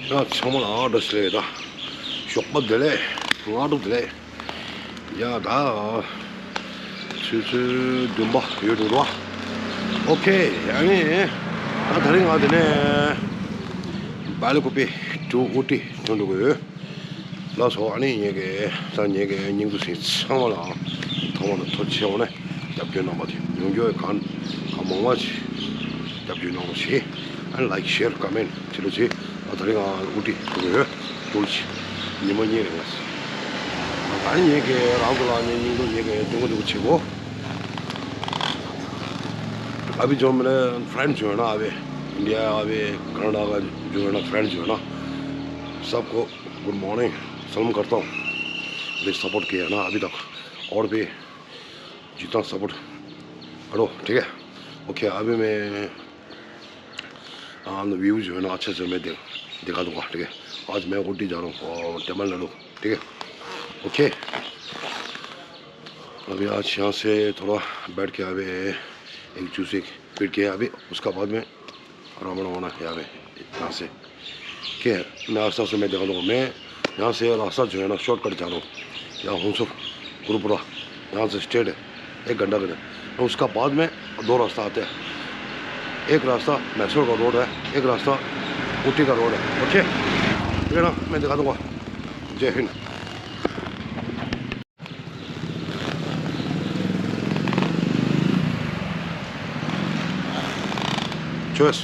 야, 정말 아르스레다. 쇼pad들래, 동아도들래. 야, 나 주주 좀 봐, 요즘 와. 오케이, 아니, 나 다른 거 하더네. 빨리 고삐, 두 오티 정도고요. 나서 아니 얘기, 난 얘기 인구수 상황라, 동안은 터치오네. 잡혀 넘어지. 용교에 감몽마지. 잡혀 넘어지. And like, share, comment, 지르지. 다른 거 오티 그거요. 돌지. 니만 얘기했어. 아니 얘기, 라우드라니 인도 얘기 동거도 치고. अभी जो मेरे फ्रेंड्स जो है ना अभी इंडिया अभी कनाडा का जो है ना फ्रेंड्स जो है ना सबको गुड मॉर्निंग सलाम करता हूँ प्लीज सपोर्ट किया है ना अभी तक और भी जितना सपोर्ट करो ठीक है ओके अभी मैं व्यू जो है ना अच्छे से मैं दिखा दूँगा ठीक है आज मैं उटी जा रहा हूँ और तमिलनाडु ठीक है ओके अभी आज यहाँ से थोड़ा बैठ के अभी एक जूस एक पीट के अभी उसका बाद में रवाना होना है अभी यहाँ से क्या है मैं रास्ता से मैं दिखा दूँगा मैं यहाँ से रास्ता जो है ना शॉर्टकट जा रहा हूँ यहाँ हुंसुर गुरुपुरा यहाँ से स्ट्रेट है 1 घंटा का उसका बाद में 2 रास्ता आते हैं एक रास्ता मैसूर का रोड है एक रास्ता ऊटी का रोड है ओके ठीक है ना मैं दिखा दूँगा जय हिंद Cheers.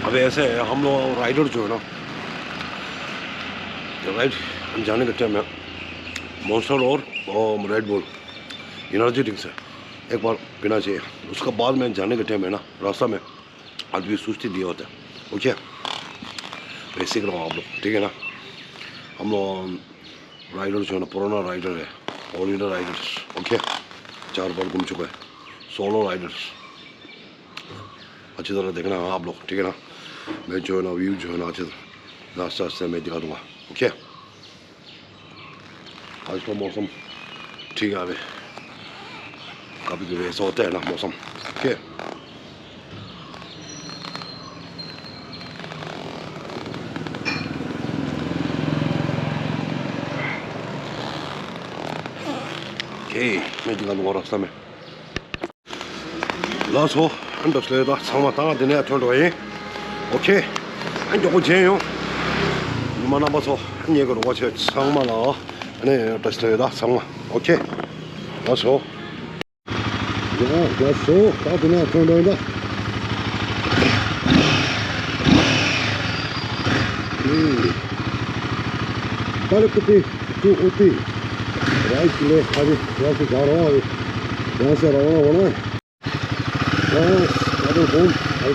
अब ऐसे है हम लोग राइडर जो है ना राइड जाने के टाइम में मॉन्स्टर और रेड बुल एनर्जी ड्रिंक्स है एक बार पीना चाहिए उसका बाद में जाने के टाइम में ना रास्ता में आदमी सुस्ती दिया होता है ओके वैसे करो आप लोग ठीक है ना हम लोग राइडर जो है ना पुराना राइडर है ऑल इंडिया राइडर्स ओके 4 बार घूम चुका है सोलो राइडर्स अच्छी तरह देखना है आप लोग ठीक है ना मैं जो है ना व्यू जो है ना अच्छे रास्ते रास्ते मैं दिखा दूँगा ओके आज का मौसम ठीक है अभी कभी कभी ऐसा होता है ना मौसम ओके मैं दिखा दूँगा रास्ता में 라서 한덕스레다 상마 땅아드네 털도에 오케이 한쪽은 제요 누만 남아서 한 얘기로 와서 상마나 네 더스레다 상마 오케이 라서 라서 따드네 털도에다 빨리 끝이 또 어디 राइट ले अभी यहाँ से जा रहा हूँ अभी यहाँ से रवाना होना है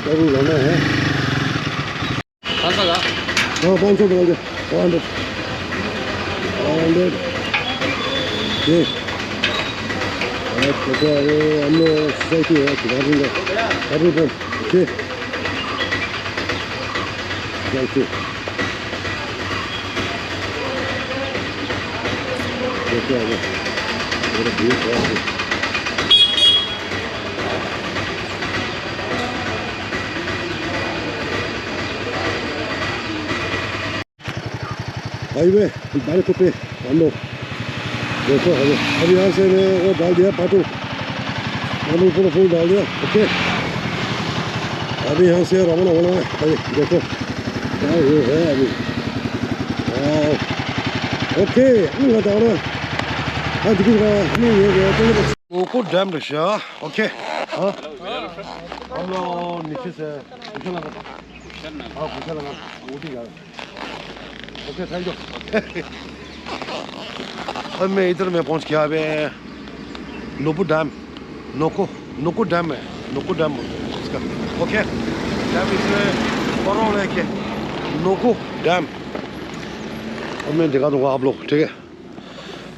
अभी जाना है 500 का हाँ 500 बोल दे 500 ये अच्छा अरे हम लोग सोसाइटी है किधर अभी बोल ओके चलते देखते आगे मेरा भीड़ है हाईवे बाइक पे हम लोग देखो अभी यहाँ से मैं वो डाल दिया पाटू पाटू पूरा फूल डाल दिया ओके अभी यहाँ से रवाना होना है अभी देखो क्या ये है अभी ओके हम बताओ हाँ दिख रहा है हमें ये गया तो को डैम रशिया ओके हाँ हम लोग नीचे से कुछ लगा हाँ कुछ लगा ऊटी गया ओके थैंक यू अब मैं इधर में पहुंच गया अभी नोको डैम नोको डैम है नोको डैम इसका ओके डैम इसमें बड़ा है क्या नोको डैम अब मैं दिखा दूंगा आप लोग ठीक है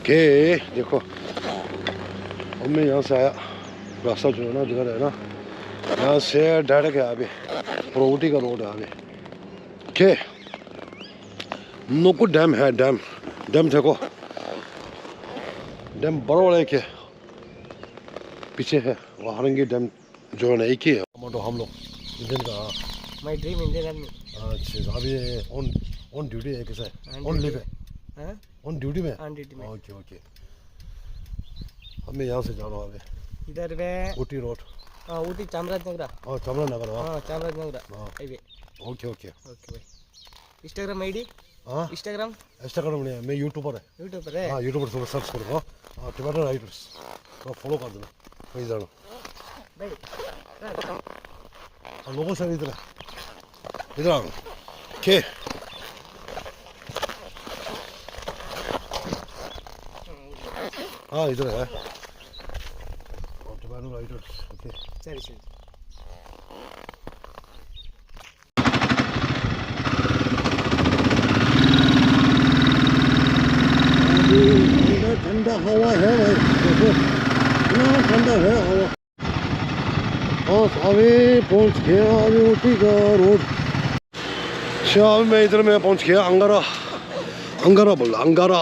ओके देखो अब मैं यहाँ से आया रास्ता जो है ना दिखा रहा है ना यहाँ से डायरेक्ट है अभी प्रोटी का रोड है अभी ओके नोको डैम है डैम देखो डैम बड़ा है क्या पीछे है वो हारंगी डैम जो है ना एक ही है तो हम लोग इंडियन का माय ड्रीम इंडियन आर्मी अच्छा अभी ऑन ड्यूटी है कैसा है ऑन लीव है ऑन ड्यूटी में ओके ओके हमें यहाँ से जाना है अभी इधर में Ooty road Ooty Chamarajanagar Chamarajanagar Chamarajanagar highway okay okay okay भाई इंस्टाग्राम आईडी इंस्टाग्राम नहीं मैं यूट्यूबर है हाँ यूट्यूबर से सर्च करूँगा टमाटर राइटर्स तो फॉलो कर देना वही जाना भाई लोगों से इधर आओ ओके हाँ इधर है टमाटर राइटर्स ओके सही ठंडा हवा है भाई देखो इतना ठंडा है हवा बस अभी पहुंच गया अभी ऊटी का रोड शाम में इधर में पहुंच गया अंगारा बोल अंगारा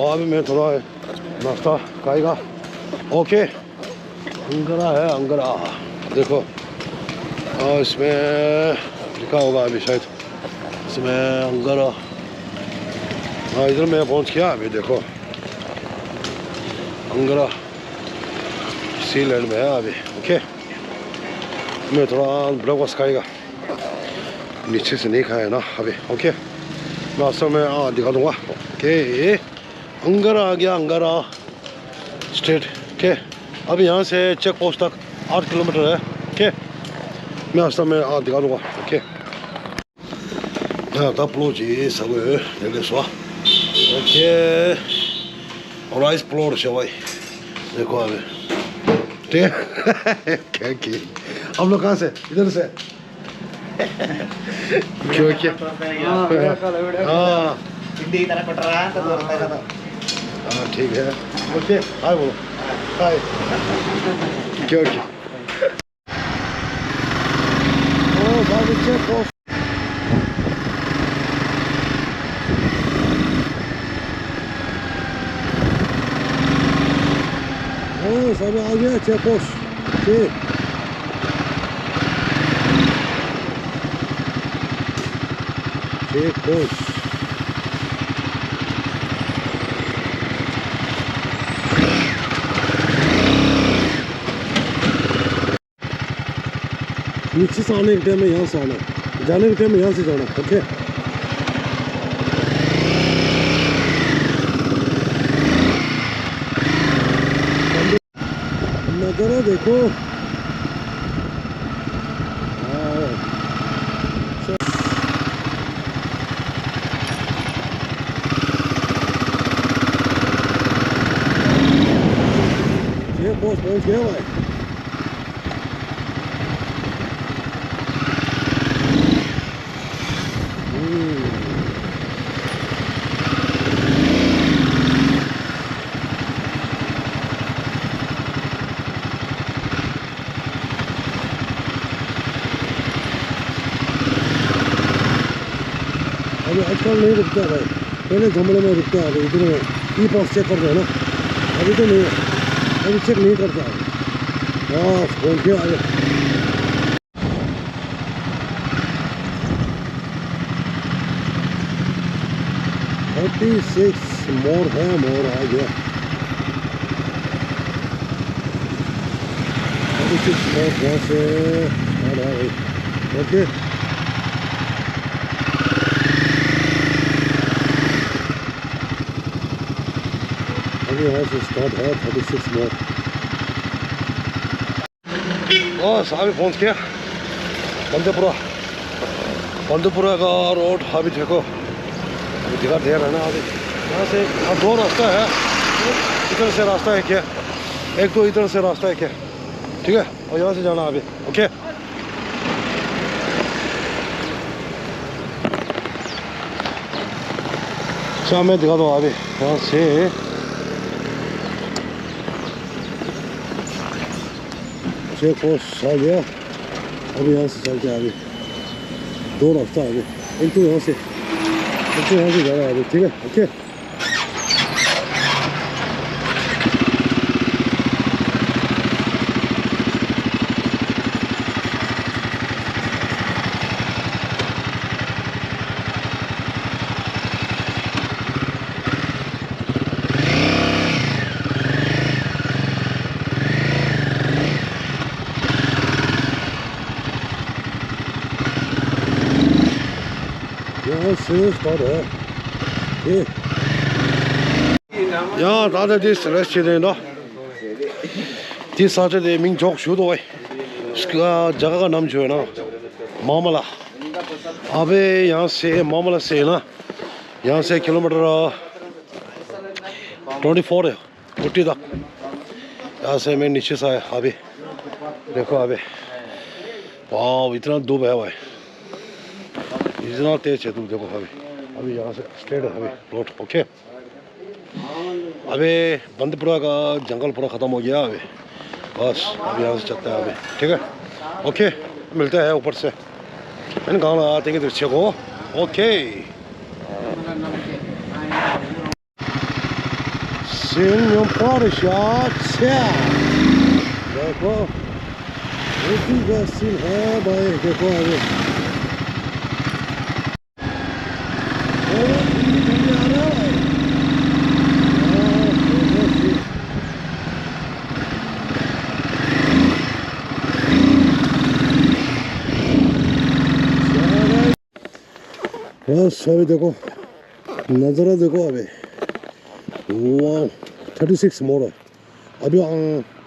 अभी मैं थोड़ा नाश्ता खाएगा ओके अंगारा है अंगारा देखो इसमें लिखा होगा अभी शायद इसमें अंगारा इधर मैं पहुंच गया अभी देखो अंगारा सी लैंड में है अभी ओके मैं थोड़ा ब्रेकफास्ट खाएगा नीचे से नहीं खाया ना अभी ओके मैं असल में दिखा दूंगा ओके अंगारा आ गया अंगारा स्टेट ओके अब यहाँ से चेक पोस्ट तक 8 किलोमीटर है ओके मैं असल में दिखा दूंगा okay taploji sabe ele só aqui é ora explore chavai देखो अभी क्या की हम लोग कहाँ से इधर से क्यों क्या हाँ हिंदी तरह पढ़ रहा है तो हाँ ठीक है ओके हाय बोलो हाय क्यों क्या ओ बाबू चेक ऑफ सब आ गया चेक पोस्ट ठीक चेक पोस्ट नीचे से आने के टाइम में यहाँ से आना जाने के टाइम में यहाँ से जाना ओके नज़ारा देखो ये पोस्ट पहुंच गया भाई अभी आजकल नहीं रुकता भाई पहले झमड़े में रुकता है इधर ई पास चेक करते हैं ना अभी तो नहीं है अभी चेक नहीं करता है बस पहुँच गया आगे 36 मोर है मोर आ गया 36 मोर यहाँ से आ रहा है ओके यहाँ से स्टार्ट है 36 मोर बस अभी पहुँच गया बंदीपुरा का रोड अभी देखो दिखा दे रहा है ना अभी यहाँ से 2 रास्ता है इधर से रास्ता है क्या एक तो इधर से रास्ता है क्या ठीक है और यहाँ से जाना अभी ओके अच्छा मैं दिखा दूँ अभी यहाँ से चेक पोस्ट आ गया अभी यहाँ से चलते आगे 2 रास्ता आगे एक तो यहाँ से जाना है अभी ठीक है ओके 是到的，对。呀，大家的是来写的喏。第三节的民族学多哎，是个这个nam学呢，妈妈啦。अबे यहाँ से मामला से ना यहाँ से किलोमीटर 24 है ऊटी तक यहाँ से मैं नीचे से आया अभी देखो अभी वाह इतना धूप है भाई इतना तेज है धूप देखो अभी यहाँ से स्ट्रेट है अभी रोड ओके अभी बंदपुरा का जंगल पूरा ख़त्म हो गया अभी बस अभी यहाँ से चलते हैं अभी ठीक है ओके मिलते हैं ऊपर से मैंने कहा 땡겨 치고 오케이 신용 빠르샷 देखो उसी का सीन है भाई देखो अभी बस अभी देखो नज़ारा देखो अभी वाह 36 मोड़ है अभी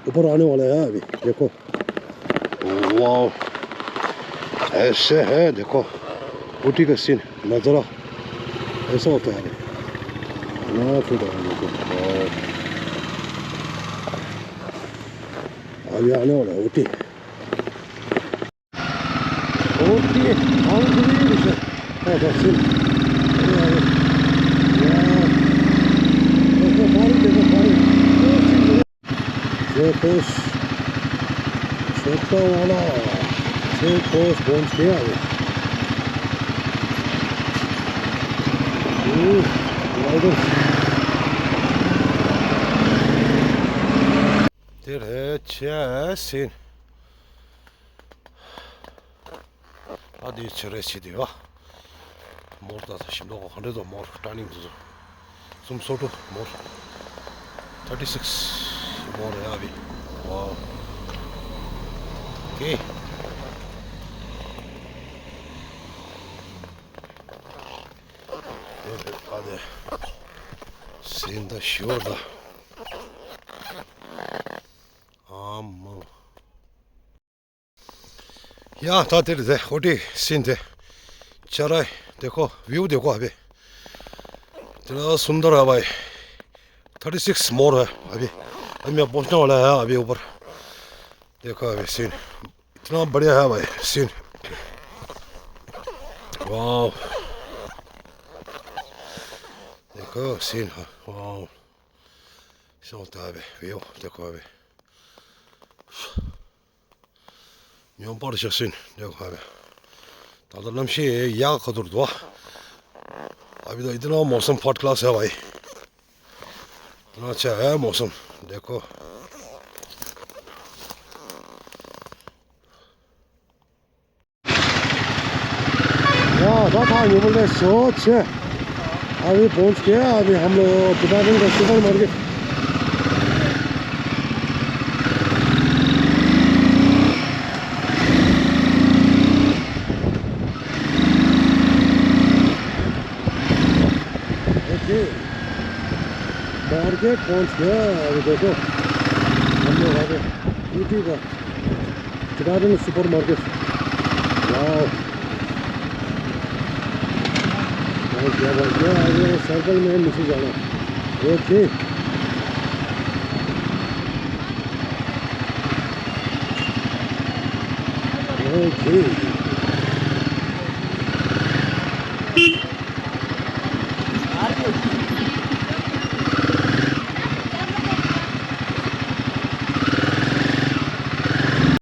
ऊपर आने वाला है अभी देखो वाह ऐसे है देखो ऊटी का सीन नज़ारा ऐसा होता है अभी आने वाला है ऊटी हाँ बस देखो छोटा वाला पहुंच गया Det är tjäsin. Ja, det är tjäsin va. Morda şimdi o hani da mor turning some sort of more 36 more है अभी wow okay hadi senin de şurada aman ya tatil de hodi sinde चराई देखो view देखो अभी इतना सुंदर है भाई 36 मोर है अभी मैं पहुंचने वाला है अभी ऊपर देखो अभी सीन इतना बढ़िया है भाई सीन वाह देखो सीन वाह ऐसा होता है अभी व्यू देखो अभी यूँ पर सीन देखो अभी दादा नमशी या खदुर दो अभी तो इतना मौसम फर्स्ट क्लास है भाई इतना अच्छा है मौसम देखो था ये बोले सोच अभी पहुंच गया अभी हम लोग पिटागन का सुपर मार्केट मार्केट पहुंच गया अभी देखो हम लोग आगे ऊटी का चिटागन सुपर मार्केट वाह आगे सर्कल में नीचे जाना ओके